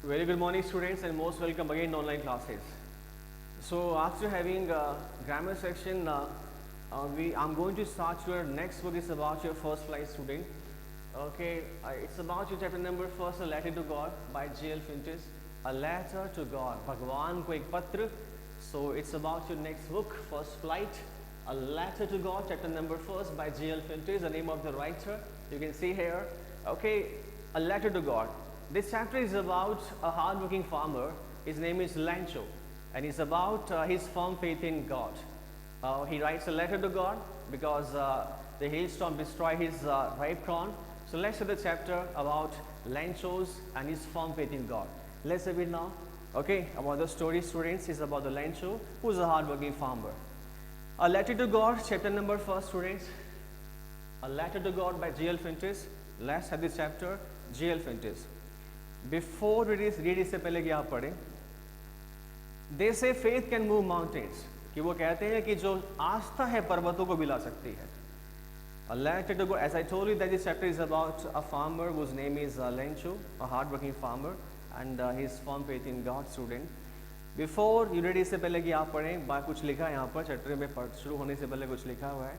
Very good morning, students, and most welcome again in online classes. So, after having grammar section, I'm going to start your next book is about your first flight student. Okay, it's about your chapter number first, A Letter to God by J.L. Fintis. A letter to God, भगवान को एक पत्र. So, it's about your next book, First Flight. A Letter to God, chapter number first by J.L. Fintis, the name of the writer. You can see here. Okay, A Letter to God. This chapter is about a hard-working farmer. His name is Lancho, and it's about his firm faith in God. He writes a letter to God because the hailstorm destroyed his ripe corn. So let's read the chapter about Lanchos and his firm faith in God. Let's read it now. Okay, about the story, students, is about the Lancho, who's a hard-working farmer. A Letter to God, chapter number first, students. A Letter to God by J.L. Fintis. Let's have this chapter, J.L. Fintis. Before read इससे पहले कि आप पढ़ें, they say faith can move mountains, कि वो कहते हैं कि जो आस्था है पर्वतों को मिला सकती है. A letter to God, as I told you that this chapter is about a farmer whose name is Lencho, a hard-working farmer, and his firm faith in God student. Before you read इससे पहले कि आप पढ़ें, कुछ लिखा है यहाँ पर चैप्टर में शुरू होने से पहले कुछ लिखा हुआ है.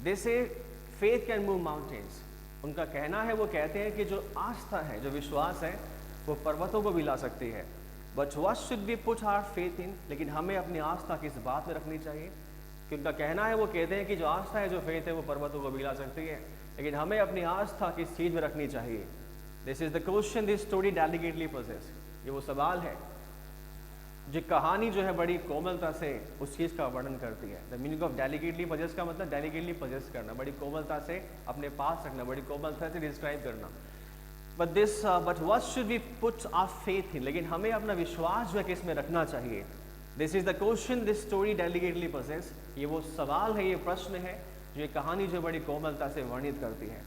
They say faith can move mountains. उनका कहना है, वो कहते हैं कि जो आस्था है, जो विश्वास है, वो पर्वतों को भी ला सकती है. But what should be put our faith in, लेकिन हमें अपनी आस्था किस बात में रखनी चाहिए. कि उनका कहना है, वो कहते हैं कि जो आस्था है, जो फेथ है, वो पर्वतों को भी ला सकती है, लेकिन हमें अपनी आस्था किस चीज़ में रखनी चाहिए. This is the question this story delicately poses. ये वो सवाल है, जो कहानी जो है बड़ी कोमलता से उस चीज़ का वर्णन करती है. The meaning of delicately possess का मतलब डेलिकेटली पजेस करना, बड़ी कोमलता से अपने पास रखना, बड़ी कोमलता से डिस्क्राइब करना. But what should be put our faith in, लेकिन हमें अपना विश्वास जो है किस में रखना चाहिए. This is the question this story delicately possess. ये वो सवाल है, ये प्रश्न है जो ये कहानी जो बड़ी कोमलता से वर्णित करती है.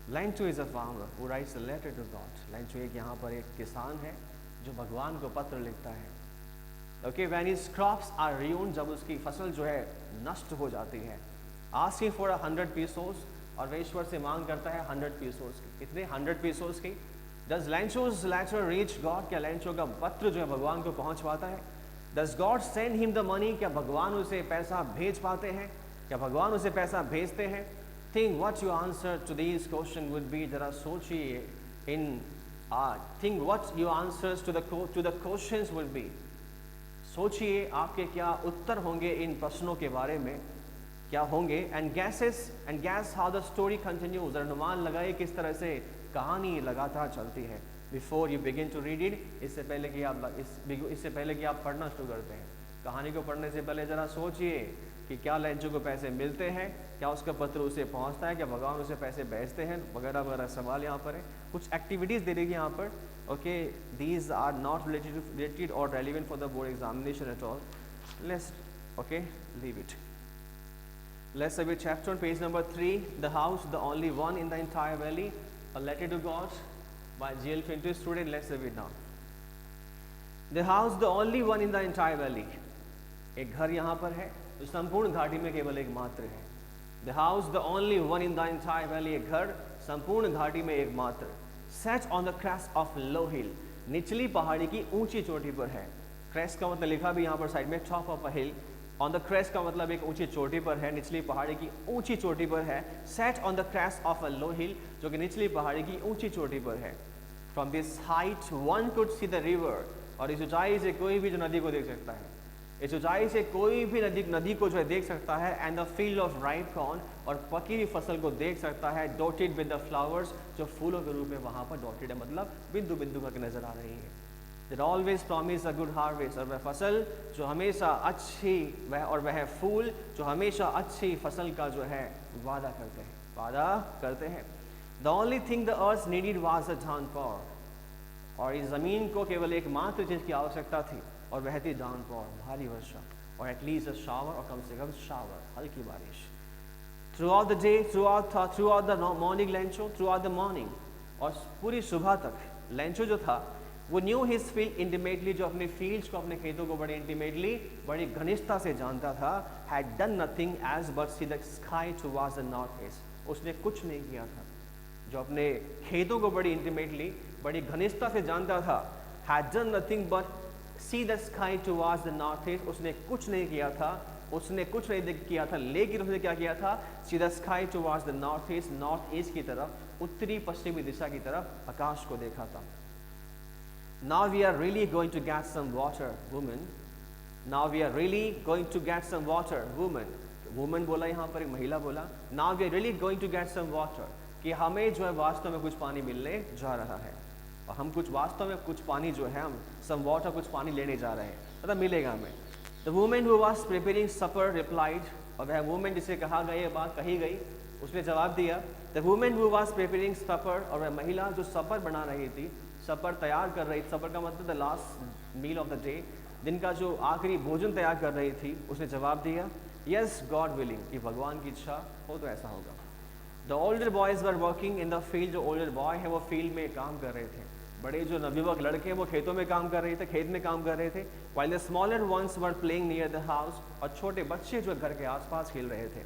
Lancho is a farmer who writes a letter to God. Lancho एक यहाँ पर एक किसान है जो भगवान को पत्र लिखता है. Okay, when his crops are ruined, जब उसकी फसल जो है नष्ट हो जाती है, asking for 100 pesos, और वह ईश्वर से मांग करता है 100 pesos की. कितने 100 pesos की. Does Lancho's letter reach God? क्या Lancho का पत्र जो है भगवान को पहुंच पाता है? Does God send him the money? क्या भगवान उसे पैसा भेज पाते हैं? क्या भगवान उसे पैसा भेजते हैं? Think what your answer to these questions would be. जरा सोचिए in think what your answers to the questions would be. सोचिए आपके क्या उत्तर होंगे इन प्रश्नों के बारे में, क्या होंगे. And gas how the story continues, और अनुमान लगाए किस तरह से कहानी लगातार चलती है. Before you begin to read it, इससे पहले कि आप पढ़ना शुरू करते हैं, कहानी को पढ़ने से पहले ज़रा सोचिए कि क्या लेंचो को पैसे मिलते हैं, क्या उसका पत्र उसे पहुंचता है, क्या भगवान उसे पैसे भेजते हैं, वगैरह वगैरह सवाल यहाँ पर है. कुछ एक्टिविटीज़ दे देगी यहाँ पर. Okay, these are not related or relevant for the board examination at all. Let's leave it. Let's read chapter on page number 3. The house, the only one in the entire valley. A letter to God by J.L. Fintis. Student, let's read it now. The house, the only one in the entire valley. एक घर यहाँ पर है जो संपूर्ण घाटी में केवल एक मात्र है. The house, the only one in the entire valley. एक घर संपूर्ण घाटी में एक मात्र. Set on the crest of low hill, निचली पहाड़ी की ऊंची चोटी पर है. Crest का मतलब लिखा भी यहाँ पर साइड में, top of a hill. On the crest का मतलब एक ऊंची चोटी पर है, निचली पहाड़ी की ऊंची चोटी पर है. Set on the crest of a low hill, जो कि निचली पहाड़ी की ऊंची चोटी पर है. From this height one could see the river, और इस ऊंचाई से कोई भी जो नदी को देख सकता है, इस ऊंचाई से कोई भी नदी को जो है देख सकता है. And the field of ripe corn, और पकी हुई फसल को देख सकता है. डॉटेड विद द फ्लावर्स, जो फूलों के रूप में वहाँ पर डॉटेड है, मतलब बिंदु बिंदु करके नजर आ रही है. That always promise a good harvest, और वह फसल जो हमेशा अच्छी, वह फूल जो हमेशा अच्छी फसल का जो है वादा करते हैं. The only thing the earth needed was a downpour, और इस ज़मीन को केवल एकमात्र चीज़ की आवश्यकता थी, और वह थी डाउनपॉर, भारी वर्षा, और एटलीस्ट अ शावर, और कम से कम शावर, हल्की बारिश. Through out the day, through out the morning Lencho, through out the morning, और पूरी सुबह तक लेंचो जो था वो न्यू हिज फील्ड इंटीमेटली, जो अपने फील्ड्स को, अपने खेतों को बड़े इंटीमेटली, बड़ी घनिष्ठता से जानता था. Had done nothing as but see the sky towards the north east, उसने कुछ नहीं किया था, जो अपने खेतों को बड़ी इंटीमेटली, बड़ी घनिष्ठता से जानता था. had done nothing but see the sky towards the northeast. उसने कुछ नहीं किया था, उसने कुछ नहीं किया था, लेकिन उसने क्या किया था? See the sky towards the northeast, north east की तरफ, उत्तरी पश्चिमी दिशा की तरफ आकाश को देखा था. Now we are really going to get some water, woman. Now we are really going to get some water, woman. Woman बोला यहाँ पर, एक महिला बोला. Now we are really going to get some water. कि हमें जो है वास्तव में कुछ पानी मिलने जा रहा है, और हम कुछ वास्तव में कुछ पानी जो है, हम some water कुछ पानी लेने जा रहे हैं, मतलब मिलेगा हमें. The woman who was preparing supper replied, और वह वुमन जिसे कहा गया, ये बात कही गई, उसने जवाब दिया. The woman who was preparing supper, और वह महिला जो सपर बना रही थी, सपर तैयार कर रही थी. सपर का मतलब the last meal of the day, दिन का जो आखिरी भोजन तैयार कर रही थी, उसने जवाब दिया, यस गॉड विलिंग, कि भगवान की इच्छा हो तो ऐसा होगा. The older boys were working in the field. जो ओल्डर बॉय है वो फील्ड में काम कर रहे थे. बड़े जो नवयुवक लड़के हैं वो खेतों में काम कर रहे थे, खेत में काम कर रहे थे. While the smaller ones were playing near the house, और छोटे बच्चे जो घर के आसपास खेल रहे थे.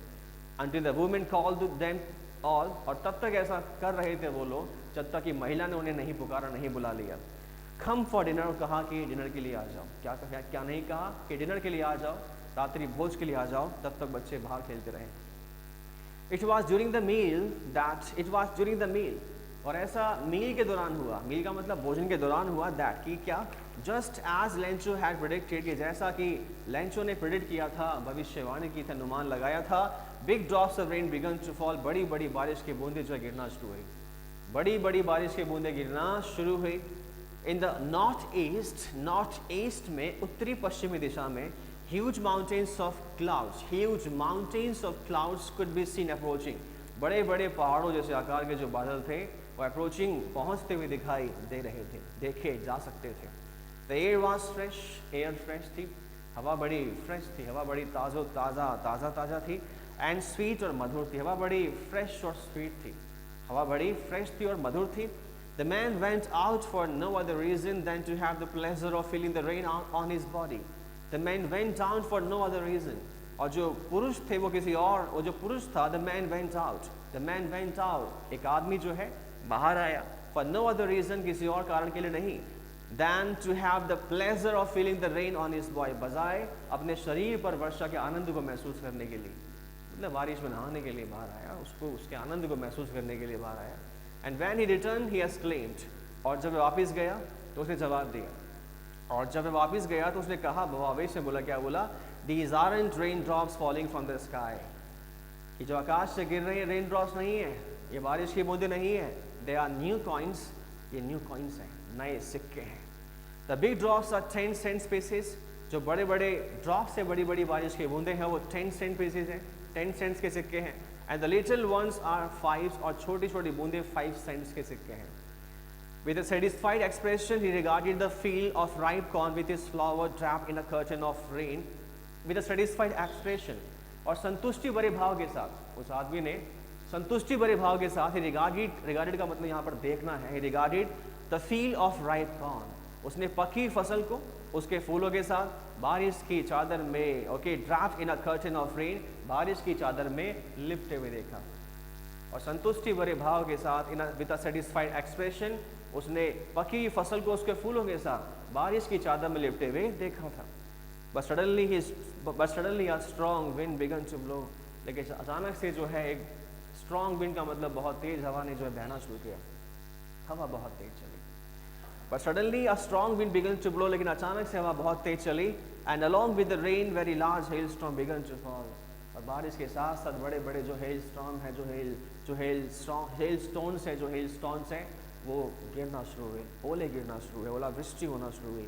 Until the women called them all, और तब तक ऐसा कर रहे थे वो लोग जब तक कि महिला ने उन्हें नहीं पुकारा, नहीं बुला लिया. कम फॉर डिनर, कहा कि डिनर के लिए आ जाओ. क्या नहीं कहा? कि डिनर के लिए आ जाओ, रात्रि भोज के लिए आ जाओ. तब तक बच्चे बाहर खेलते रहे. It was during the meal, और ऐसा मील के दौरान हुआ. मील का मतलब भोजन के दौरान हुआ. दैट कि क्या? Just as Lencho had predicted, कि जैसा कि लेंचो ने प्रेडिक्ट किया था, भविष्यवाणी की था, अनुमान लगाया था. Big drops of rain began to fall, बड़ी बड़ी बारिश के बूंदे जो गिरना शुरू हुई. बड़ी बड़ी बारिश के बूंदे गिरना शुरू हुई. इन द नॉर्थ ईस्ट में, उत्तरी पश्चिमी दिशा में, huge mountains of clouds could be seen approaching. बड़े बड़े पहाड़ों जैसे आकार के जो बादल थे वो अप्रोचिंग, पहुंचते हुए दिखाई दे रहे थे, देखे जा सकते थे. The air was fresh, air fresh थी, हवा बड़ी फ्रेश थी, हवा बड़ी ताज़ा थी. एंड स्वीट, और मधुर थी. हवा बड़ी फ्रेश और स्वीट थी, हवा बड़ी फ्रेश थी और मधुर थी. The man went out for no other reason than to have the pleasure of feeling the rain on his body. The man went down for no other reason. और जो पुरुष थे वो किसी और, वो जो पुरुष था, the man went out, एक आदमी जो है बाहर आया, for no other reason, किसी और कारण के लिए नहीं, than to have the pleasure of feeling the rain on his body, बजाय अपने शरीर पर वर्षा के आनंद को महसूस करने के लिए, मतलब बारिश में नहाने के लिए बाहर आया, उसको उसके आनंद को महसूस करने के लिए बाहर आया. And when he returned, he exclaimed, और जब वापस गया तो उसने जवाब दिया, और जब वापस गया तो उसने कहा, आवेश से बोला, क्या बोला? These aren't raindrops falling from the sky, कि जो आकाश से गिर रही है रेन ड्रॉप्स नहीं है, ये बारिश की बूंदें नहीं है. They are new coins, ये न्यू कॉइन्स हैं, नए सिक्के हैं. The big drops are 10 cent pieces, जो बड़े बड़े ड्रॉप से बड़ी बड़ी बारिश की बूंदें हैं वो 10 cent pieces हैं, 10 cents के सिक्के हैं. And the little ones are 5, और छोटी छोटी बूंदें 5 cents के सिक्के हैं. With a satisfied expression, he regarded the field of ripe corn with its flower wrapped in a curtain of rain. With a satisfied expression, और संतुष्टि भरे भाव के साथ, उस आदमी ने संतुष्टि भरे भाव के साथ, regarded का मतलब यहाँ पर देखना है, he regarded the field of ripe corn, उसने पकी फसल को उसके फूलों के साथ बारिश की चादर में, wrapped in a curtain of rain, बारिश की चादर में लिपटे हुए देखा. और संतुष्टि भरे भाव के साथ, with a satisfied expression, उसने पकी फसल को उसके फूलों के साथ बारिश की चादर में लिपटे हुए देखा था. But suddenly a strong wind began to blow, लेकिन अचानक से जो है एक strong wind का मतलब बहुत तेज हवा ने जो है बहना शुरू किया, हवा बहुत तेज चली. But suddenly a strong wind began to blow, लेकिन अचानक से हवा बहुत तेज चली. And along with the rain, very large hailstorm began to fall, और बारिश के साथ साथ बड़े बड़े जो hailstorm है, जो hailstones है, वो गिरना शुरू हुए, ओले गिरना शुरू हुए, ओलावृष्टि होना शुरू हुई.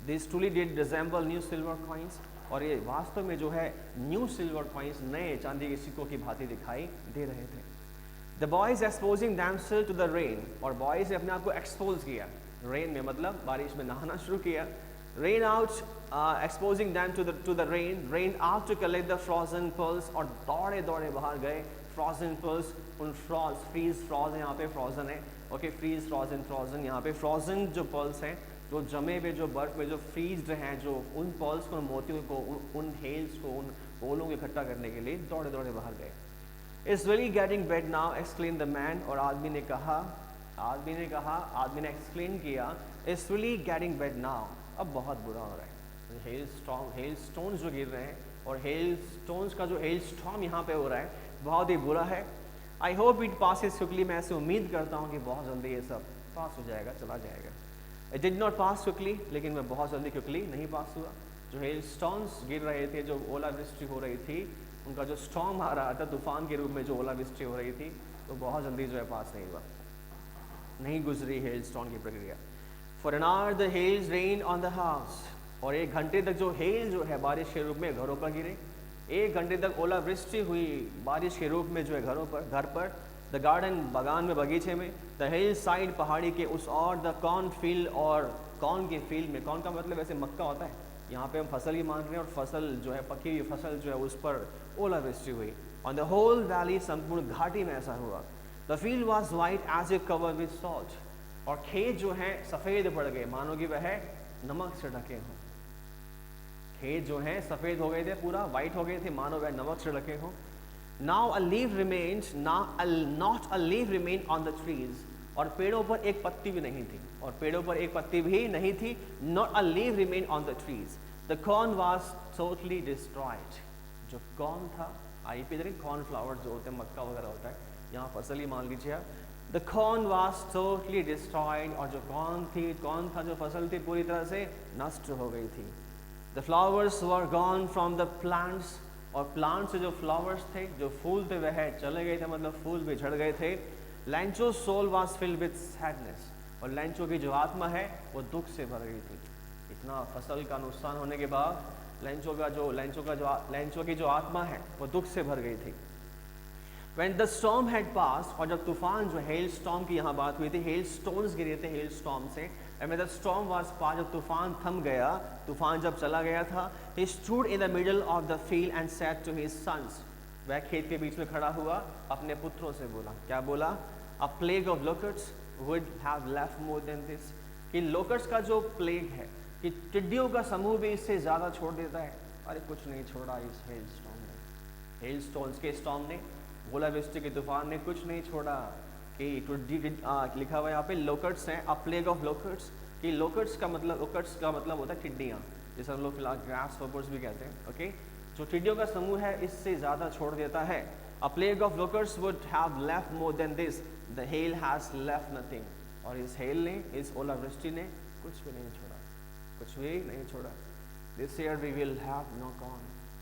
These truly did resemble new silver coins, और ये वास्तव में जो है न्यू सिल्वर कॉइन्स, नए चांदी के सिक्कों की भांति दिखाई दे रहे थे. The boys exposing themselves to the rain, और बॉयज ने अपने आप को एक्सपोज किया, रेन में मतलब बारिश में नहाना शुरू किया. Rain out, exposing them to the rain out to collect the frozen pearls, और दौड़े दौड़े बाहर गए frozen pearls, उन freeze frozen यहाँ पे frozen है, freeze frozen यहाँ पे frozen जो pearls हैं, जो जमे हुए जो बर्फ में जो फ्रीज्ड हैं, जो उन pearls को, मोतियों को, उन हेल्स को, उन ओलों को इकट्ठा करने के लिए दौड़े दौड़े बाहर गए. It's really getting wet now, exclaimed the man, और आदमी ने कहा, आदमी ने कहा, आदमी ने एक्सप्लेन किया, it's really getting bad now, अब बहुत बुरा हो रहा है। हेल स्टोन्स जो गिर रहे हैं और हेल स्टोन्स का जो हेल स्टॉर्म यहाँ पे हो रहा है बहुत ही बुरा है। I hope it passes quickly, मैं ऐसे उम्मीद करता हूँ कि बहुत जल्दी ये सब पास हो जाएगा, चला जाएगा। It did not pass quickly, लेकिन मैं बहुत जल्दी क्विकली नहीं पास हुआ। जो हेल स्टोन्स गिर रहे थे, जो ओलावृष्टि हो रही थी, उनका जो स्टॉर्म आ रहा था तूफान के रूप में, जो ओलावृष्टि हो रही थी, तो बहुत जल्दी जो है पास नहीं हुआ, नहीं गुजरी हेल स्टोन की प्रक्रिया। For an hour the hails rain on the house, और 1 घंटे तक जो हेल जो है बारिश के रूप में घरों पर गिरे। 1 घंटे तक ओलावृष्टि हुई बारिश के रूप में जो है घरों पर, घर पर। द गार्डन, बागान में, बगीचे में। द हिल साइड, पहाड़ी के उस और। द कॉर्न फील्ड, और कॉर्न के फील्ड में, कॉर्न का मतलब वैसे मक्का होता है, यहाँ पे हम फसल ही मान रहे हैं, और फसल जो है पकी हुई फसल जो है उस पर ओलावृष्टि हुई। ऑन द होल वैली, संपूर्ण घाटी में ऐसा हुआ। The field was white as a cover with salt, और खेत जो है सफ़ेद पड़ गए, मानो कि वह नमक से ढके हों। खेत जो है सफ़ेद हो गए थे, पूरा वाइट हो गए थे, मानो वह नमक से ढके हों। Now a leaf remained, not a leaf remain on the trees, और पेड़ों पर एक पत्ती भी नहीं थी, और पेड़ों पर एक पत्ती भी नहीं थी। Not a leaf remain on the trees. The corn was totally destroyed, जो कॉर्न था, आईपी जरिए कॉर्न फ्लावर जो होते हैं, मक्का वगैरह होता है, यहाँ फसल ही मान लीजिए आप। The corn was totally destroyed, और जो कॉर्न थी, कॉर्न था, जो फसल थी, पूरी तरह से नष्ट हो गई थी। The flowers were gone from the plants, और प्लांट से जो फ्लावर्स थे, जो फूल थे, वह चले गए थे, मतलब फूल भी झड़ गए थे। Lencho soul was filled with sadness, और लैंचो की जो आत्मा है वो दुख से भर गई थी। इतना फसल का नुकसान होने के बाद लैंचो की जो आत्मा है वो दुख से भर गई थी। When the storm had passed, और जब तूफान जो हेल स्टॉर्म की यहाँ बात हुई थी, हेल स्टोन्स गिरे थे हेल स्टॉर्म से। And when the storm was passed, जब तूफान थम गया, तूफान जब चला गया था, he stood in the middle of the field and said to his sons, वह खेत के बीच में खड़ा हुआ, अपने पुत्रों से बोला, क्या बोला? A plague of locusts would have left more than this, कि लोकट्स का जो प्लेग है, कि टिड्डियों का समूह भी इससे ज़्यादा छोड़ देता है। अरे कुछ नहीं छोड़ा इस हेल स्टॉर्म ने, हेल स्टोन्स के स्टॉर्म ने, ओलावृष्टि के तूफान ने कुछ नहीं छोड़ा। कि लिखा हुआ है यहाँ पे लोकट्स हैं, अ प्लेग ऑफ लोकट्स, कि लोकट्स का मतलब होता है टिड्डियाँ, जिसे हम लोग फिलहाल ग्रास हॉपर्स भी कहते हैं। ओके, जो टिड्डियों का समूह है इससे ज़्यादा छोड़ देता है। A plague of locusts would have left more than this, the hail has left nothing, और इस हेल ने, इस ओलावृष्टि ने कुछ भी नहीं छोड़ा, कुछ भी नहीं छोड़ा। This year we will have no corn,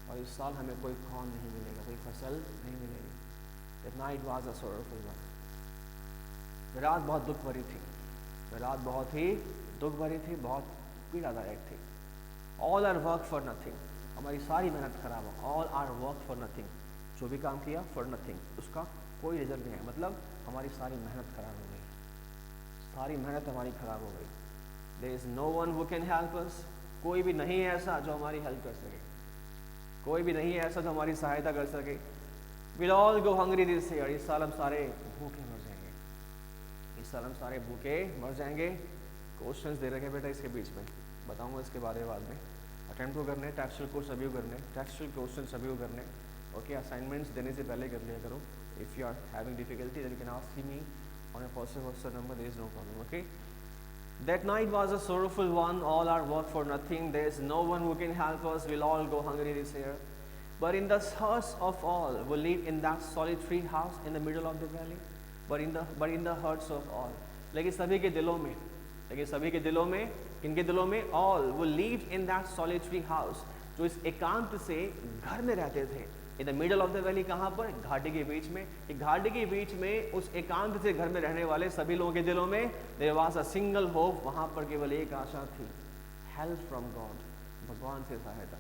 और इस साल हमें कोई कॉर्न नहीं मिलेगा, कोई फसल नहीं मिलेगी। That night was a sorrowful one. रात बहुत दुख भरी थी, रात बहुत ही दुख भरी थी, बहुत पीड़ादायक थी। All our work for nothing, हमारी सारी मेहनत खराब हो। All our work for nothing, जो भी काम किया for nothing, उसका कोई रिजल्ट नहीं है, मतलब हमारी सारी मेहनत खराब हो गई, सारी मेहनत हमारी खराब हो गई। There is no one who can help us, कोई भी नहीं है ऐसा जो हमारी हेल्प कर सके, कोई भी नहीं है ऐसा जो हमारी सहायता कर सके। We'll all go hungry this year, इस साल हम सारे भूखे मर जाएंगे, इस साल हम सारे भूखे मर जाएंगे। क्वेश्चंस दे रखे बेटा इसके बीच में, बताऊंगा इसके बारे में बाद में। अटेम्प्ट को करने, टेक्सचुअल कोर्स सभी को करने, टेक्सचुअल क्वेश्चन सभी को करने। ओके, असाइनमेंट्स देने से पहले कर लिया करो। If you are having difficulty then you can ask me on a personal number, there is no problem. Okay, that night was a sorrowful one, all our work for nothing, there is no one who can help us, we'll all go hungry this year. But in the hearts of all who live in that solitary house in the middle of the valley, but in the hearts of all, लेकिन सभी के दिलों में, किनके दिलों में? all who lived in that solitary house, जो इस एकांत से घर में रहते थे। in the middle of the valley, कहाँ पर? घाटी के बीच में। कि घाटी के बीच में उस एकांत से घर में रहने वाले सभी लोगों के दिलों में there was a single hope, वहाँ पर केवल एक आशा थी, help from God, भगवान से सहायता,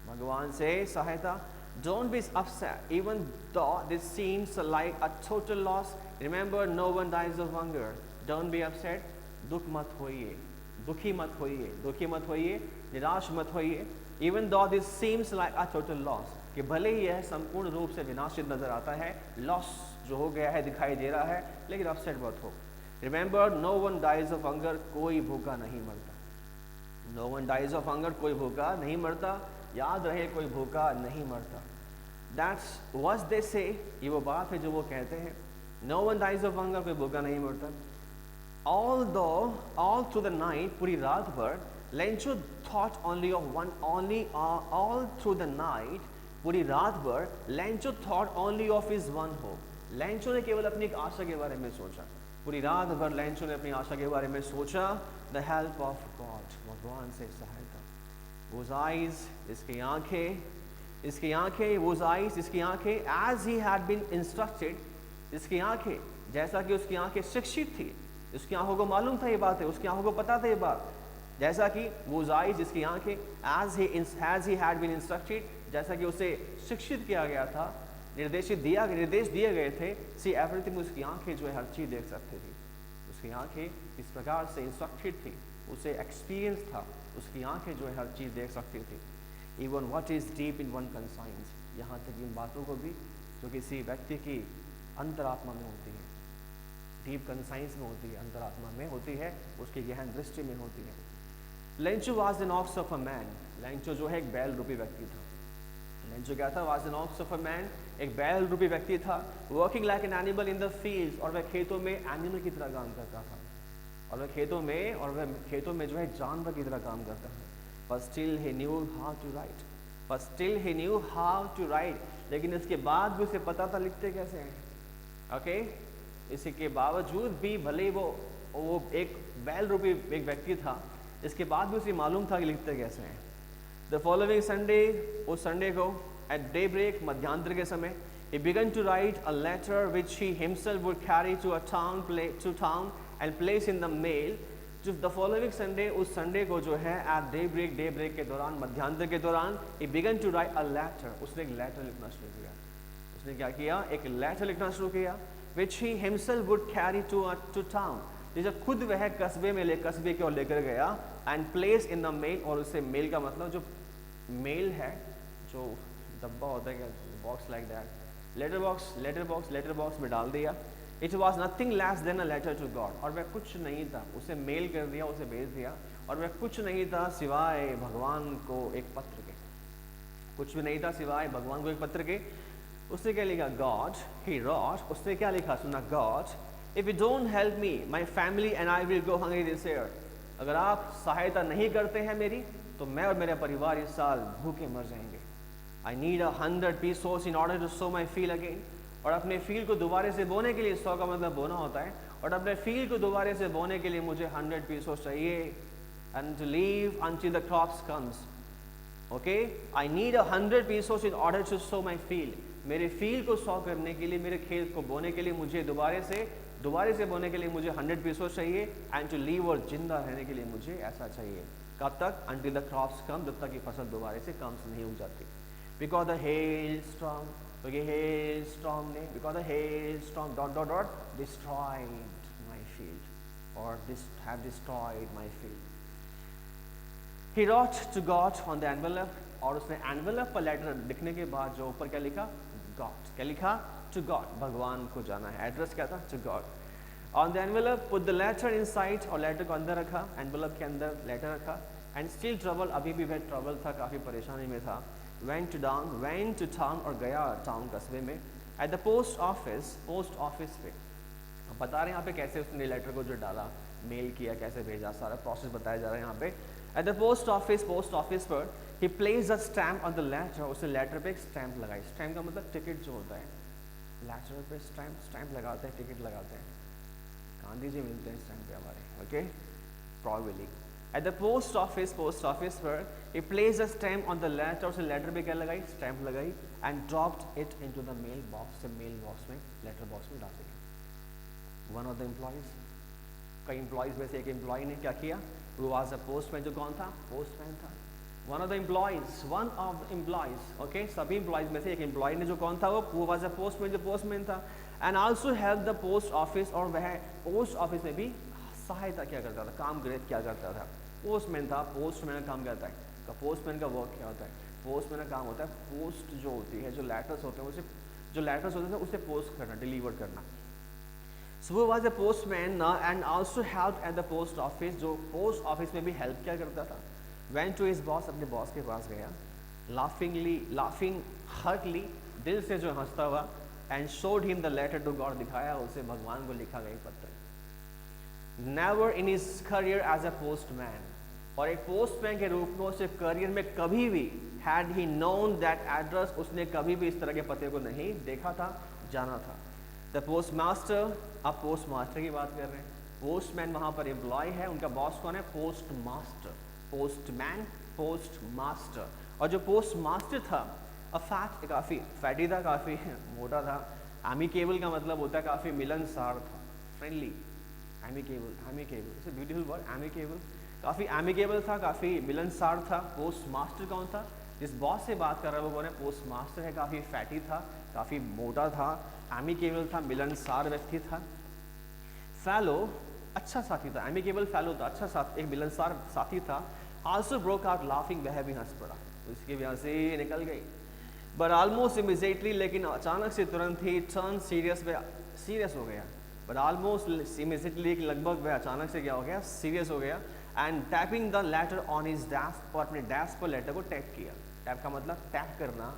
भगवान से सहायता। Don't be upset even though this seems like a total loss, remember no one dies of hunger, don't be upset, दुख मत होइए, दुखी मत होइए, निराश मत होइए। even though this seems like a total loss, कि भले ही यह संपूर्ण रूप से विनाशित नजर आता है, लॉस जो हो गया है दिखाई दे रहा है, लेकिन अपसेट मत हो। Remember no one dies of hunger, कोई भूखा नहीं मरता। No one dies of hunger, कोई भूखा नहीं मरता, याद रहे कोई भूखा नहीं मरता। दैट्स व्हाट दे से, ये वो बात है जो वो कहते हैं। No one dies of hunger, कोई भूखा नहीं मरता। all through the night, पूरी रात भर, Lencho thought only of one, all through the night, पूरी रात भर, Lencho thought only of his one hope. Lencho ने केवल अपनी एक आशा के बारे में सोचा. पूरी रात भर लेंचो ने अपनी आशा के बारे में सोचा. The help of God, भगवान से सहायता. Those eyes, इसकी आंखें, those eyes, इसकी आंखें, as he had been instructed, इसकी आंखें, जैसा कि उसकी आंखें शिक्षित थी. उसकी आंखों को मालूम था ये बात है, उसकी आंखों को पता था ये बात. जैसा कि वो आइज, जिसकी आंखें, as he had been instructed, जैसा कि उसे शिक्षित किया गया था, निर्देश दिए गए थे. See everything, उसकी आंखें जो है हर चीज देख सकती थी. उसकी आंखें इस प्रकार से इंस्ट्रक्टेड थी, उसे एक्सपीरियंस था, उसकी आंखें जो है हर चीज देख सकती थी. Even what is deep in one conscience, यहाँ तक इन बातों को भी जो किसी व्यक्ति की अंतरात्मा में होती है, डीप कंसाइंस में होती है, अंतरात्मा में होती है, उसकी गहन दृष्टि में होती है. Lencho was an ox of a man. Lencho जो है एक बैल रूपी व्यक्ति था. लेंचो क्या था? Was an ox of a man, एक बैल रूपी व्यक्ति था. Working like an animal in the fields, और वह खेतों में एनिमल की तरह काम करता था. और वह खेतों में जो है जानवर की तरह काम करता था. But still he knew how to write. लेकिन इसके बाद भी उसे पता था लिखते कैसे हैं. ओके, इसके बावजूद भी, भले वो एक बैल रूपी एक व्यक्ति था, इसके बाद भी उसे मालूम था कि लिखते कैसे हैं. द फॉलोइंग संडे, उस संडे को, एट डे ब्रेक, मध्यांतर के समय, he began to write a letter which he himself would carry to town and place in the mail. जो द फॉलोइंग संडे, उस संडे को जो है, एट डे ब्रेक के दौरान, मध्यांतर के दौरान, he began to write a letter. उसने एक लेटर लिखना शुरू किया. उसने क्या किया? एक लेटर लिखना शुरू किया. which he himself would carry to town. जिसे खुद वह कस्बे की ओर लेकर गया. and place in the mail, और उसे मेल का मतलब जो मेल है, जो डब्बा होता है, box like that, letter box में डाल दिया. It was nothing less than a letter to God. और वह कुछ नहीं था, उसे मेल कर दिया, उसे भेज दिया, और वह कुछ नहीं था सिवाय भगवान को एक पत्र के. कुछ भी नहीं था सिवाय भगवान को एक पत्र के. उसने क्या लिखा? God, he wrote. उसने क्या लिखा? सुना, God, if you don't help me, my family and I will go hungry this year. अगर आप सहायता नहीं करते हैं मेरी, तो मैं और मेरा परिवार इस साल भूखे मर जाएंगे. I need 100 pesos in order to sow my field again. और अपने फील्ड को दोबारा से बोने के लिए, 100 का मतलब बोना होता है, और अपने फील्ड को दोबारा से बोने के लिए मुझे 100 pesos चाहिए. And to leave until the crops comes. Okay, I need 100 pesos in order to sow my field. मेरे फील्ड को सॉ करने के लिए, मेरे खेत को बोने के लिए मुझे दोबारा से बोने के लिए मुझे 100 pesos चाहिए. एंड टू लीव, और जिंदा रहने के लिए मुझे ऐसा चाहिए. कब तक? until the crops come, जब तक कि फसल दोबारा से कम नहीं हो जाती. because the hailstorm, because the hailstorm ... destroyed my field, or have destroyed my field. He wrote to God on the envelope, और उसने envelope पर लेटर लिखने के बाद जो ऊपर क्या लिखा? God. क्या लिखा? To God. भगवान को जाना है. एड्रेस क्या था? To God. On the envelope, put the letter inside, और लेटर को अंदर रखा, envelope के अंदर लेटर रखा. And still trouble, अभी भी वह ट्रबल था, काफ़ी परेशानी में था. went to town, और गया टाउन कस्बे में. At the post office पे. अब बता रहे हैं यहाँ पे कैसे उसने लेटर को जो डाला, मेल किया, कैसे भेजा, सारा प्रोसेस बताया जा रहा है यहाँ पे. At the post office पर he placed a stamp on the letter. उसने लेटर पे एक स्टैंप लगाई. स्टैंप का मतलब टिकट जो होता है. लेटर पे स्टैंप लगाते हैं, टिकट लगाते हैं. गांधी जी मिलते हैं स्टैंप पे हमारे. Okay, probably. At the post office पर he placed a stamp on the letter. उसने लेटर पे क्या लगाई? स्टैंप लगाई. and dropped it into the mail box. से मेल बॉक्स में, लेटर बॉक्स में डाल दिया. One of the employees, कई एम्प्लॉइज में से एक एम्प्लॉय ने क्या किया? Who was a postman, जो कौन था? पोस्टमैन था. One of the employees, okay, सभी एम्प्लॉइज में से एक एम्प्लॉय ने जो कौन था? वो who was a postman, जो पोस्टमैन था. and also helped the post office, और वह पोस्ट ऑफिस में भी सहायता क्या करता था? काम क्या करता था? पोस्टमैन था. पोस्टमैन का काम करता है. पोस्टमैन का वर्क क्या होता है? पोस्टमैन का काम होता है पोस्ट जो होती है, जो लेटर्स होते हैं उसे पोस्ट करना, डिलीवर करना. So he was a postman and also helped at the post office. जो पोस्ट ऑफिस में भी हेल्प क्या करता था? Went to his boss, अपने बॉस के पास गया. laughing heartily, दिल से जो हंसता हुआ. and showed him the letter to God, दिखाया उसे भगवान को लिखा गया पत्र. Never in his career as a postman, और एक पोस्टमैन के रूप में उसके करियर में कभी भी had he known that address, उसने कभी भी इस तरह के पते को नहीं देखा था, जाना था। द पोस्ट मास्टर, आप पोस्ट मास्टर की बात कर रहे हैं, पोस्टमैन वहाँ पर एम्प्लॉय है, उनका बॉस कौन है? Post master. Postman, post master. और जो पोस्ट मास्टर था फैट, काफ़ी फैटी था, काफ़ी मोटा था। एमिकेबल का मतलब होता है काफ़ी मिलनसार था, friendly. Amicable, amicable it's a beautiful word, amicable. काफ़ी एमिकेबल था, काफ़ी मिलनसार था। पोस्ट मास्टर कौन था? जिस बॉस से बात कर रहा है वो कौन है? पोस्ट मास्टर है। काफ़ी फैटी था, काफ़ी मोटा था, एमिकेबल था, मिलनसार व्यक्ति था। फेलो, अच्छा साथी था। एमिकेबल फेलो था, अच्छा साथ, एक मिलनसार साथी था। आल्सो ब्रोक आउट लाफिंग, वह भी हंस पड़ा, उसकी वजह से निकल गई। बट ऑलमोस्ट इमीडिएटली, लेकिन अचानक से तुरंत ही टर्न सीरियस, वह सीरियस हो गया। बट ऑलमोस्ट इमीडिएटली, लगभग वह अचानक से क्या हो गया? सीरियस हो गया। And tapping the later on his desk, और अपने डेस्क पर लेटर को टैप किया। टैप का मतलब टैप करना,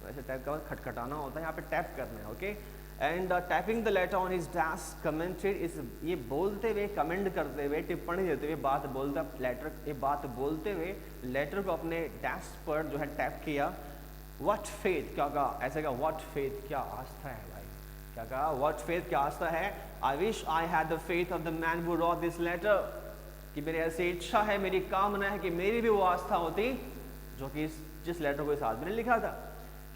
वैसे टैप का मतलब खटखटाना होता है, यहाँ पे टैप करना है, okay. And tapping the later on his desk commented, इस ये बोलते हुए, कमेंट करते हुए, टिप्पणी देते हुए, बात बोलता लेटर, ये बात बोलते हुए लेटर को अपने डेस्क पर जो है टैप किया। व्हाट फेथ, क्या कहा? ऐसे कहा, व्हाट फेथ, क्या आस्था है भाई, क्या कहा? व्हाट फेथ, क्या आस्था है? I wish I had the faith of the man who wrote this letter, कि मेरी ऐसी इच्छा है, मेरी कामना है कि मेरी भी वो आस्था होती जो कि जिस लेटर को इस आदमी ने लिखा था।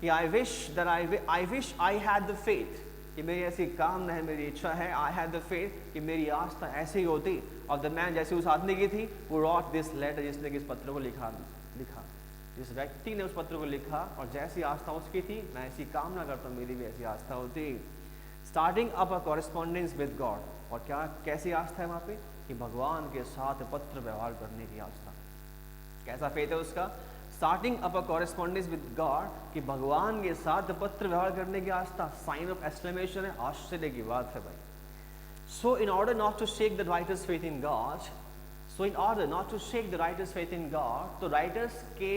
कि आई wish I had the faith, कि मेरी ऐसी कामना है, मेरी इच्छा है, आई हैड द फेथ, कि मेरी आस्था ऐसी होती, ऑफ द मैन, जैसे उस आदमी की थी, वो रॉट दिस लेटर, जिसने कि इस पत्र को लिखा, जिस व्यक्ति ने उस पत्र को लिखा, और जैसी आस्था उसकी थी, मैं ऐसी कामना करता हूँ मेरी भी ऐसी आस्था होती। Starting up a correspondence with God, और क्या, कैसी आस्था है वहाँ पे? कि भगवान के साथ पत्र व्यवहार करने की आस्था। कैसा फेथ है उसका? Starting up a correspondence with God, कि भगवान के साथ पत्र व्यवहार करने की आस्था। साइन ऑफ एक्सक्लेमेशन है, आश्चर्य की बात है भाई। So in order not to shake the writer's faith in God, so in order not to shake the writer's faith in God, तो राइटर्स के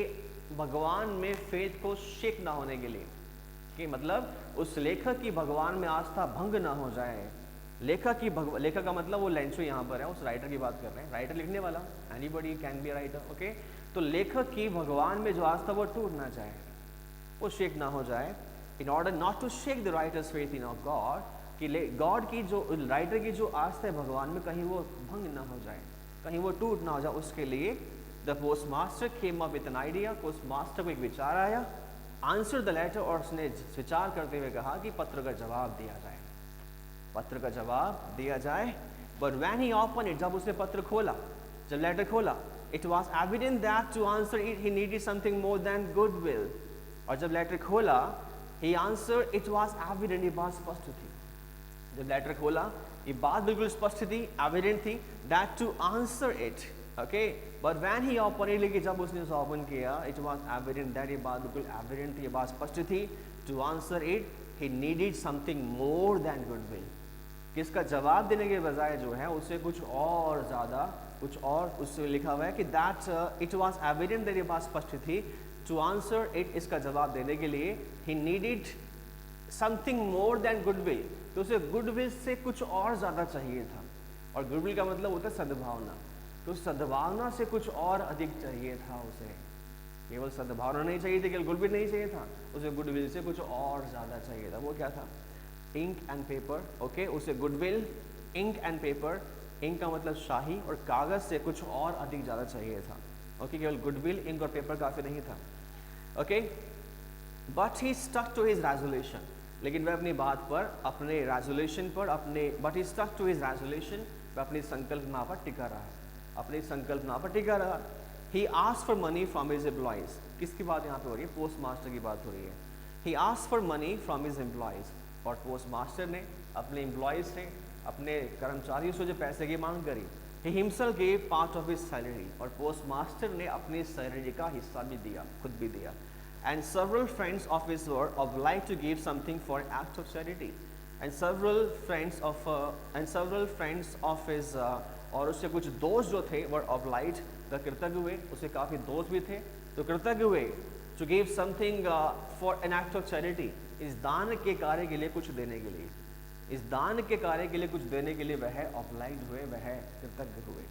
भगवान में फेथ को शेक ना होने के लिए, कि मतलब उस लेखक की भगवान में आस्था भंग ना हो जाए। लेखक का मतलब वो लेंचो यहाँ पर है, उस राइटर की बात कर रहे हैं, राइटर लिखने वाला, anybody can be a writer, okay. तो लेखक की भगवान में जो आस्था वो टूट ना जाए, वो शेक ना हो जाए। In order not to shake the writer's faith in God, कि गॉड की जो राइटर की जो आस्था है भगवान में, कहीं वो भंग ना हो जाए, कहीं वो टूट ना हो जाए, उसके लिए the post master came up with an idea, post master को एक विचार आया। आंसर द लेटर, और उसने विचार करते हुए कहा कि पत्र का जवाब दिया जाए, पत्र का जवाब दिया जाए। But when he open it, जब उसने पत्र खोला, जब लेटर खोला, it was evident that to answer it he needed something more than goodwill, और जब लेटर खोला, he answer, it was evident, ये बात स्पष्ट थी। जब लेटर खोला, ये बात बिल्कुल स्पष्ट थी, एविडेंट थी, that to answer it, okay. But when he open it, लेकिन जब उसने उसे ओपन किया, इट वॉज एविडेंट दैट, ये बात बिल्कुल एविडेंट थी, ये बात स्पष्ट थी, to answer it he needed something more than goodwill, कि इसका जवाब देने के बजाय जो है उसे कुछ और ज़्यादा, कुछ और उससे लिखा हुआ है कि that it was evident that, ये बात स्पष्ट थी, टू आंसर इट, इसका जवाब देने के लिए, ही needed something more than goodwill, तो उसे गुडविल से कुछ और ज़्यादा चाहिए था। और गुडविल का मतलब होता है सद्भावना, तो सद्भावना से कुछ और अधिक चाहिए था उसे। केवल सद्भावना नहीं चाहिए थी, केवल गुडविल नहीं चाहिए था, उसे गुडविल से कुछ और ज़्यादा चाहिए था। वो क्या था? Ink and paper, okay. उसे goodwill, ink and paper, ink का मतलब शाही, और कागज़ से कुछ और अधिक ज़्यादा चाहिए था, ओके। केवल गुडविल, इंक और पेपर काफ़ी नहीं था, okay. But he stuck to his resolution, लेकिन वह अपनी बात पर, अपने रेजोल्यूशन पर, but he stuck to his resolution, वह अपनी संकल्पना पर टिका रहा, अपनी संकल्पना पर टिका रहा। He asked for money from his employees, किसकी बात यहाँ पे हो रही है? पोस्ट मास्टर की बात हो रही है। He asked for money from his employees, और पोस्ट मास्टर ने अपने एम्प्लॉयज़ से, अपने कर्मचारियों से जो पैसे की मांग करी। He himself gave part of his salary, और पोस्ट मास्टर ने अपनी सैलरी का हिस्सा भी दिया, खुद भी दिया। And several friends of his were obliged to give something for an act of charity, and several friends of his और उससे कुछ दोस्त जो थे were obliged, कृतज्ञ हुए, उससे काफ़ी दोस्त भी थे, तो कृतज्ञ हुए, to give something for an act of charity, इस दान के कार्य के लिए कुछ देने के लिए, इस दान के कार्य के लिए कुछ देने के लिए वह ऑब्लाइज हुए, वह कृतज्ञ हुए।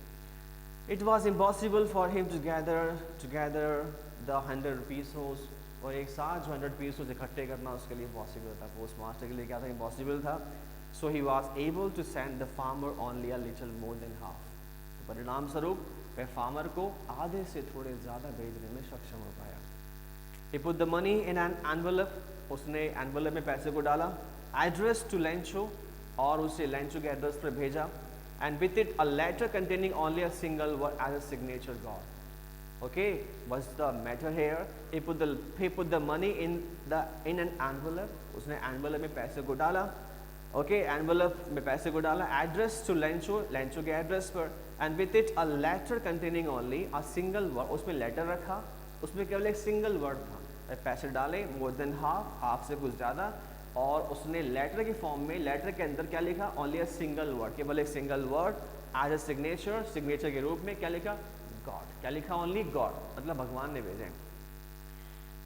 It was impossible for him to gather the 100 pesos, और एक साथ जो 100 पीसोस इकट्ठे करना उसके लिए पॉसिबल था। पोस्ट मास्टर के लिए क्या था, इम्पॉसिबल था। So he was able to send the farmer only a little more than half, तो परिणाम स्वरूप वह फार्मर को आधे से थोड़े ज़्यादा भेजने में सक्षम हो पाया। He put the money in an envelope, उसने एनवेलप में पैसे को डाला, एड्रेस टू लेंचो, और उसे लेंचो के एड्रेस पर भेजा, and with it a letter containing only a single word as a signature God. Okay, what's the matter here? He put the money in an envelope, उसने envelope में पैसे को डाला, ओके, एनवेलप में पैसे को डाला, एड्रेस टू लेंचो, लेंचो के एड्रेस पर, and with it a letter containing only a single word, उसमें लेटर रखा, उसमें केवल एक सिंगल वर्ड था। पैसे डाले मोर देन हाफ, हाफ से कुछ ज़्यादा, और उसने लेटर की फॉर्म में, लेटर के अंदर क्या लिखा, ओनली अ सिंगल वर्ड, केवल एक single word as a signature, signature के रूप में क्या लिखा, गॉड। क्या लिखा, ओनली गॉड, मतलब भगवान ने भेजे।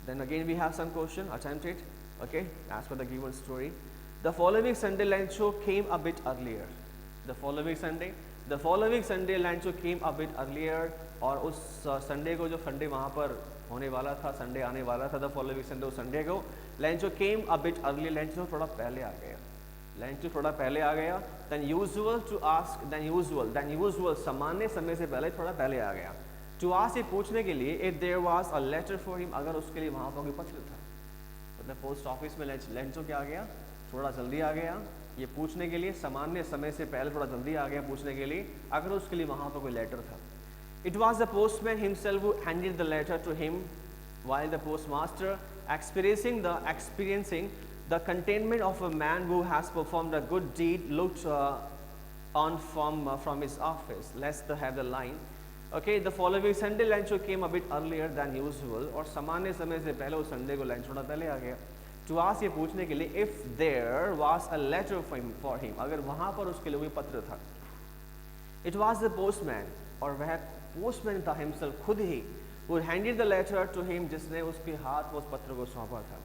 Then again we have some question attempted, okay, as per the given story. The following Sunday Lencho came a bit earlier, the following Sunday Lencho came a bit earlier, और उस Sunday को, जो Sunday वहाँ पर होने वाला था, Sunday आने वाला था, द फॉलोइंग संडे, उस संडे को Lencho came a bit early, Lencho थोड़ा पहले आ गया, लेंचो थोड़ा पहले आ गया। Then usual to ask, then usual सामान्य समय से पहले थोड़ा पहले आ गया, टू आस्क ये पूछने के लिए, if there was a letter for him, अगर उसके लिए वहाँ पर कोई पत्र था। मतलब पोस्ट ऑफिस में लेंचो क्या आ गया, थोड़ा जल्दी आ गया, ये पूछने के लिए, सामान्य समय से पहले थोड़ा जल्दी आ गया पूछने के लिए, अगर उसके लिए वहाँ पर कोई लेटर था। It was the postman himself who handed the letter to him, while the postmaster, experiencing the contentment of a man who has performed a good deed, looked on from his office. Let's have the line. Okay, the following Sunday Lancho came a bit earlier than usual, और सामान्य समय से पहले उस Sunday को lunch थोड़ा पहले आ गया। To ask, ये पूछने के लिए, if there was a letter for him, अगर वहाँ पर उसके लिए कोई पत्र था। It was the postman, और वह पोस्टमैन था हिमसेल्फ, खुद ही, who handed the letter to him, जिसने उसके हाथ में उस पत्र को सौंपा था।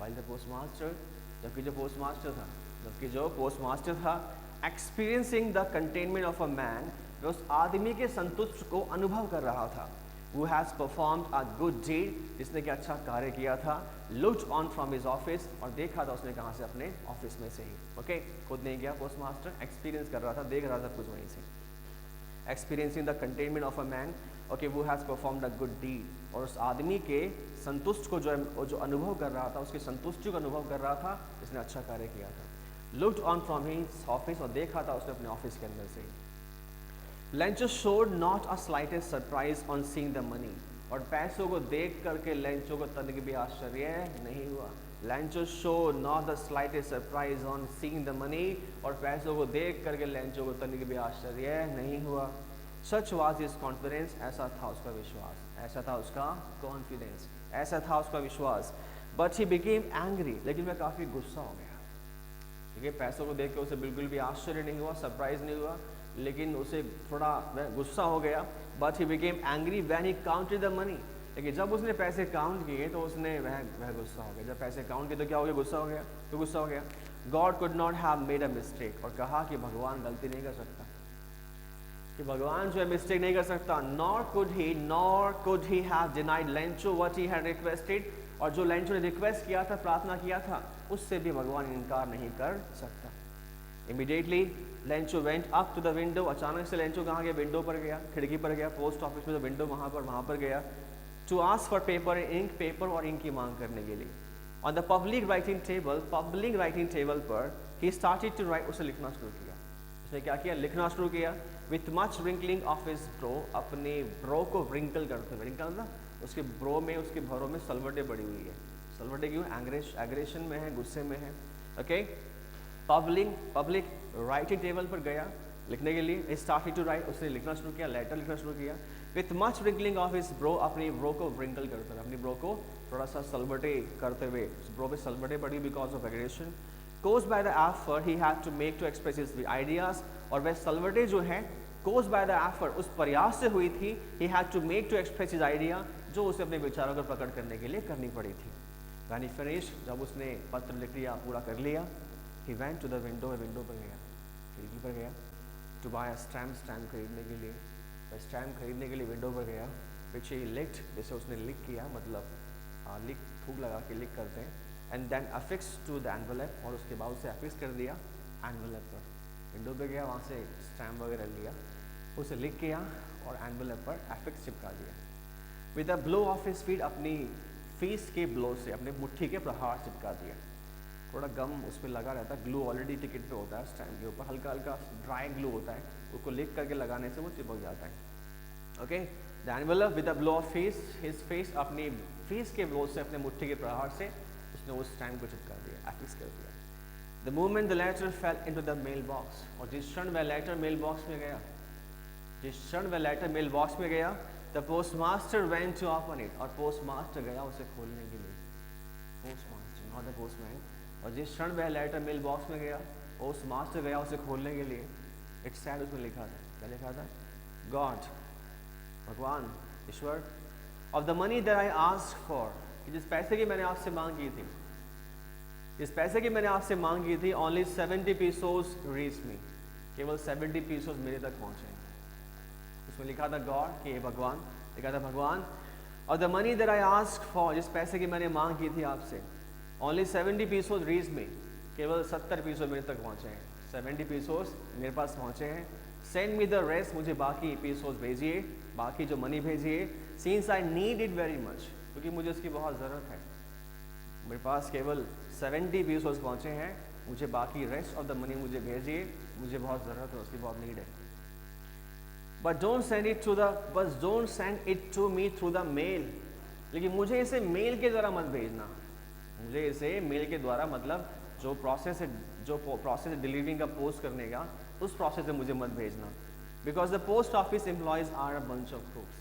While the postmaster, जबकि जो पोस्टमास्टर था, experiencing the contentment of a man, वह उस आदमी के संतुष्ट को अनुभव कर रहा था, who has performed a good deed, जिसने क्या अच्छा कार्य किया था, looked on from his office, और देखा था उसने कहाँ से, अपने ऑफिस में से ही, ओके, खुद नहीं गया पोस्टमास्टर, एक्सपीरियंस कर रहा था, देख रहा था कुछ वहीं से। Experiencing the contentment of a man, okay, who has performed a good deed, और उस आदमी के संतुष्ट को जो अनुभव कर रहा था, उसकी संतुष्टि को अनुभव कर रहा था, जिसने अच्छा कार्य किया था। Looked on from his office, और देखा था उसने अपने ऑफिस के अंदर से। Lencho showed not a slightest surprise on seeing the money, और पैसों को देख करके लेंचो को तनिक भी आश्चर्य नहीं हुआ। Lencho showed not the slightest surprise on seeing the money, और पैसों को देख करके लेंचो को तनिक भी आश्चर्य नहीं हुआ। Such was his confidence, ऐसा था उसका विश्वास, ऐसा था उसका confidence, ऐसा था उसका विश्वास। But he became angry, लेकिन वह काफ़ी गुस्सा हो गया, क्योंकि पैसों को देख के उसे बिल्कुल भी आश्चर्य नहीं हुआ, सरप्राइज नहीं हुआ, लेकिन उसे थोड़ा वह गुस्सा हो गया। But he became angry when he counted the money, लेकिन जब उसने पैसे काउंट किए तो उसने वह गुस्सा हो गया। जब पैसे काउंट किए तो क्या हो गया, गुस्सा हो गया, तो गुस्सा हो गया। God could not have made a mistake, और कहा कि भगवान गलती नहीं कर सकता, कि भगवान जो है मिस्टेक नहीं कर सकता। Nor could he have denied Lencho what he had requested, और जो लेंचो ने रिक्वेस्ट किया था, प्रार्थना किया था, उससे भी भगवान इनकार नहीं कर सकता। Immediately Lencho went up to the window, अचानक से लेंचो कहाँ गया, विंडो पर गया, खिड़की पर गया, पोस्ट ऑफिस में जो विंडो वहाँ पर गया, to ask for paper and ink, paper और इंक की मांग करने के लिए। On the public writing table पर ही स्टार्टेड टू राइट, उसे लिखना शुरू किया। उसने क्या किया, लिखना शुरू किया। With much wrinkling of his bro, अपने ब्रो को रिंकल करते हुए, रिंकल ना, उसके ब्रो में, उसके भरों में सलवटे पड़ी हुई है। सलवटे क्यों, एग्रेशन में है, गुस्से में है, ओके। पब्लिक राइटिंग टेबल पर गया लिखने के लिए, स्टार्टेड टू राइट, उसने लिखना शुरू किया, लेटर लिखना शुरू किया। With much wrinkling of his bro, अपनी ब्रो को रिंकल करते हुए, अपनी ब्रो को थोड़ा सा सलवटे करते हुए, ब्रो पे सलवटे पड़ी because of aggression. Caused by the effort he had to make to express his ideas, और वह सलवटे जो है caused by the effort, उस प्रयास से हुई थी, he had to make to express his idea, जो उसे अपने विचारों को प्रकट करने के लिए करनी पड़ी थी। When he finished, जब उसने पत्र लिख लिया, पूरा कर लिया, he went to the window पर गया, खिड़की पर गया, टू बाय अ स्टैम्प खरीदने के लिए, तो स्टैम्प खरीदने के लिए विंडो पर गया, पीछे लिक्ट, जैसे उसने लिख किया, मतलब लिख थूक लगा के लिख करते हैं, and then affix to the envelope, और उसके बाद उसे अफिक्स कर दिया एनवेलप पर। विंडो पे गया, वहाँ से स्टैम्प वगैरह लिया, उसे लिख किया और एनवेलप पर अफिक्स चिपका दिया। With a blow of his feet, अपनी फीस के ब्लो से, अपने मुट्ठी के प्रहार चिपका दिया। थोड़ा गम उस पर लगा रहता है, ग्लू ऑलरेडी टिकट पे होता है स्टैम्प के ऊपर, हल्का हल्का ड्राई ग्लू होता है, उसको लिख करके लगाने से वो चिपक जाता है। Okay, the envelope with a blow of fees his face, अपनी फीस के ब्लो से, अपने मुट्ठी के प्रहार से उसने उस स्टैम्प को चिपका दिया, अफिक्स कर दिया। The moment the letter fell into the mail box, और जिस क्षण वह लेटर मेल बॉक्स में गया, the postmaster went to open it, और पोस्टमास्टर गया उसे खोलने के लिए, पोस्टमास्टर नॉट द पोस्टमैन। और जिस क्षण वह लेटर मेल बॉक्स में गया, पोस्टमास्टर गया उसे खोलने के लिए, इट्स सैड, उसमें लिखा था, क्या लिखा था? गॉड, भगवान, ईश्वर, of the money that I asked for, जिस पैसे की मैंने आपसे मांग की थी, जिस पैसे की मैंने आपसे मांग की थी, ओनली 70 पीसोस रीच मी, केवल 70 पीसोस मेरे तक पहुंचे। उसमें लिखा था गॉड, कि भगवान, लिखा था भगवान, और the money that I asked for, जिस पैसे की मैंने मांग की थी आपसे, ओनली 70 पीसोस रीच मी, केवल 70 पीसोस मेरे तक पहुंचे हैं, 70 पीसोस मेरे पास पहुंचे हैं। सेंड मी द रेस्ट, मुझे बाकी पीसोस भेजिए, बाकी जो मनी भेजिए, since I need it very much, क्योंकि मुझे उसकी बहुत ज़रूरत है। मेरे पास केवल 70 पीसोस पहुंचे हैं, मुझे बाकी रेस्ट ऑफ द मनी मुझे भेजिए, मुझे बहुत ज़रूरत है, उसकी बहुत नीड है। But don't send it to me through the mail, लेकिन मुझे इसे मेल के द्वारा मत भेजना, मुझे इसे मेल के द्वारा, मतलब जो प्रोसेस है डिलीवरिंग का, पोस्ट करने का, उस प्रोसेस में मुझे मत भेजना। Because the post office employees are a bunch of crooks,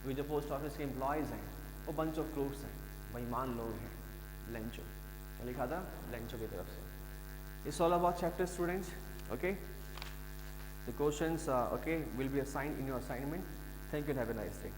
क्योंकि जो पोस्ट ऑफिस के एम्प्लॉयज़ हैं वो बंच ऑफ क्रूक्स हैं, बेईमान लोग हैं, लेंचो, क्या लिखा था? लेंचो की तरफ से। It's all about chapter students, okay. The questions, will be assigned in your assignment. Thank you and have a nice day.